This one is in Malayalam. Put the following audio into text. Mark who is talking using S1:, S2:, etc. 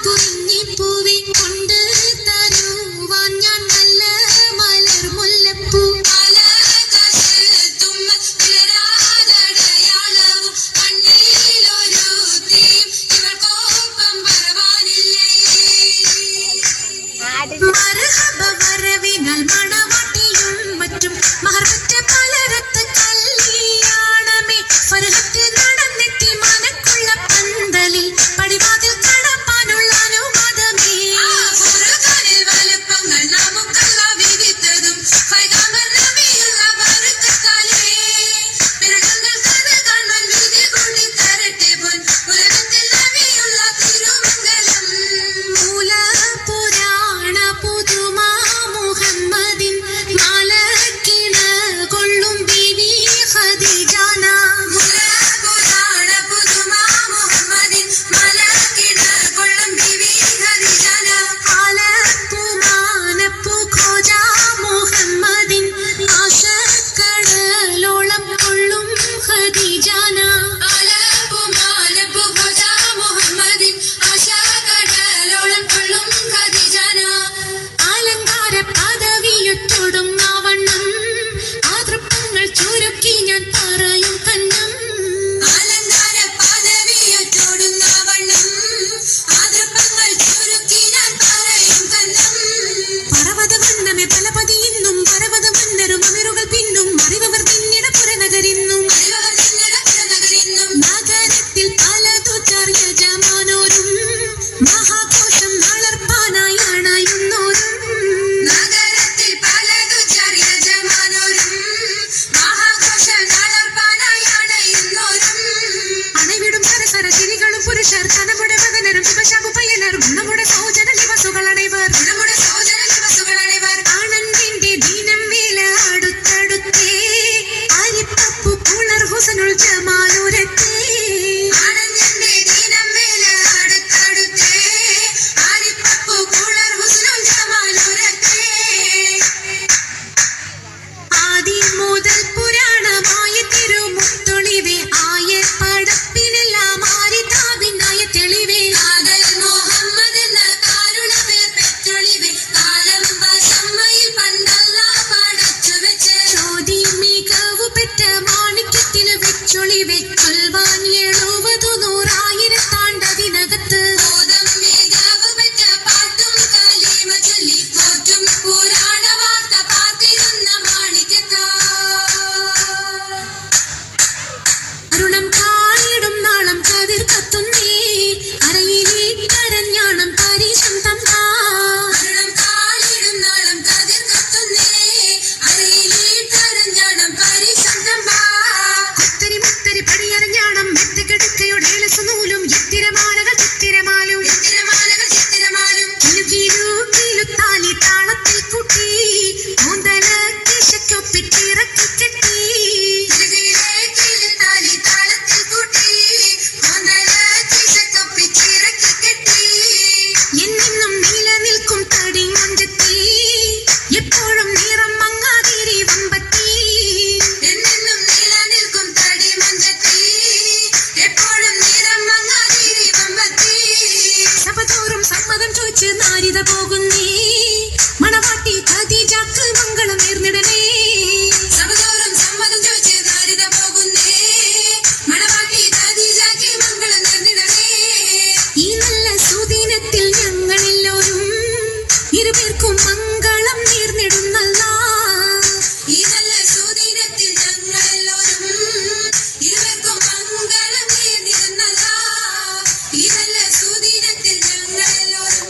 S1: കുഞ്ഞിപ്പൂവെ കൊണ്ട് തരുവാൻ ഞാൻ നല്ല മലർ മുല്ലപ്പൂ വരവിനാൽ മണവാട്ടിയും മറ്റും മഹർവറ്റ പലരത്ത് കല്യാണമേ ഫർഹത്തിൽ നടന്നെത്തി മനക്കുള്ള പന്തലിൽ പടിവാതിൽ കടപ്പാനുള്ള അനുവാദമേ വലുപ്പങ്ങൾ നമുക്കല്ല വിധിത്തതും നബിയുള്ള ബർക്കത്താലേ പിറകങ്ങൾ കഥ കാണാൻ വിധി കൊണ്ടി തരട്ടെ പൊൻ ഉലകത്തിൽ നബിയുള്ള തിരുമംഗലം മൂല പുരാണ പുതുമാ മുഹമ്മദിൻ മാലക്കിണ കൊള്ളും ബീവി ഖദീജാന മൂല പുരാണ പുതുമാ മുഹമ്മദിൻ മാലക്കിണ കൊള്ളും ബീവി ഖദീജാന ആലപ്പു മാനപ്പു ഖോജ മുഹമ്മദിൻ ആശക്കടലോളം കൊള്ളും ഖദീജാന ആലപ്പു മാനപ്പു ഖോജ മുഹമ്മദിൻ ആശക്കടലോളം കൊള്ളും ഖദീജാന അലങ്കാര പദവിയൊട്ടൊടുങ്ങാവണ്ണം ആതൃപ്പങ്ങൾ ചുരുക്കി ഞാൻ പറയും കന്നം അലങ്കാര പദവിയൊട്ടൊടുങ്ങാവണ്ണം ആതൃപ്പങ്ങൾ ചുരുക്കി ഞാൻ പറയും കന്നം പർവ്വത വണ്ണമേ പലപതി ഇന്നും പർവ്വത വന്നരും അമിറുകൾ പിന്നും അറിവർ തിന്നിട പുറനഗരിന്നും നഗരത്തിൽ പലതു ചെറിയ ജമാനോരും മഹാഘോഷം വളർപ്പാനായി അണയുന്നോരും നഗരത്തിൽ പലതു ചെറിയ ജമാനോരും മഹാഘോഷം വളർപ്പാനായി അണയുന്നോരും അണവിടും സരസര തിരികളും പുരുഷർ തനമുടെ മകനരും ശുഭശാപു പയ്യനരും നമ്മുടെ സൗജന ദിവസുകളണൈവർ ആനന്ദിന്റെ ദിനം വേല അടുത്തടുത്തേ അരിപ്പപ്പു പുളർ ഹുസനുൽ ജമാലുരത്തേ ആനന്ദിന്റെ ദിനം വേല അടുത്തടുത്തേ അരിപ്പപ്പു പുളർ ഹുസനുൽ ജമാലുരത്തേ ആദി മുതൽ പുരാണമായ തിരുമുത്തൊളിവേ ആയ പടപ്പിനെല്ലാം ആരിതാവിനായ തെളിവേ ആദൽ മുഹമ്മദ് എന്ന കാരുണമേ പെറ്റൊളിവേ കാലം വശമ്മയിൽ പണ്ടല്ല പടച്ചു വെച്ച് ചോദി മികവു പെറ്റ മാണിക്യത്തില് വെച്ചൊളിവേ കൊൽവാൻ 70-100,000 താണ്ടതിനകത്ത് ബോധം മികവു പെറ്റ പാട്ടും കലീമ ചൊല്ലി പോറ്റും പുരാണ വാർത്ത പാർത്തിരുന്ന മാണിക്യത്താ അരുണം കാണിടും നാളം കതിർ കത്തുന്നേ അരയിലേ കരഞ്ഞാണം പരീശം തമ്പാ അരുണം കാണിടും നാളം കതിർ കത്തുന്നേ അരയിലേ കരഞ്ഞാണം പരീശം തമ്പാ കുത്തരി മുത്തരി പടിയരഞ്ഞാണം മെത്തക്കെടുക്കയുടെ നൂലും എത്തിരമാലകൾ ചിത്തിരമാലും കിലുത്താലി താളത്തിൽ കൂട്ടി മുതല കിശക്കൊപ്പിട്ടിറക്കി കെട്ടി എന്നും നിലനിൽക്കും തടി മഞ്ചത്തി എപ്പോഴും നിറം മങ്ങാതിരി വമ്പത്തി എന്നും നിലനിൽക്കും തടി മഞ്ചത്തി എപ്പോഴും നിറം മങ്ങാതിരി വമ്പത്തി സഭതോറും സമ്മതം ചോദിച്ച് നാരിത പോകുന്നേ മണവാട്ടി ഖദീജക്ക് മംഗളം നേർന്നിടണേ സഭതോറും സമ്മതം ചോദിച്ച് നാരിത പോകുന്നേ മണവാട്ടി ഖദീജക്ക് മംഗളം നേർന്നിടണേ ഈ നല്ല സുദിനത്തിൽ ഞങ്ങളെല്ലാവരും ഇരുപേർക്കും മംഗളം നേർന്നിടുന്നല്ല ഈ നല്ല സുദിനത്തിൽ ഞങ്ങളെല്ലാവരും ഇരുപേർക്കും മംഗളം നേർന്നിടുന്നല്ല ഈ നല്ല സുദിനത്തിൽ ഞങ്ങളെല്ലാവരും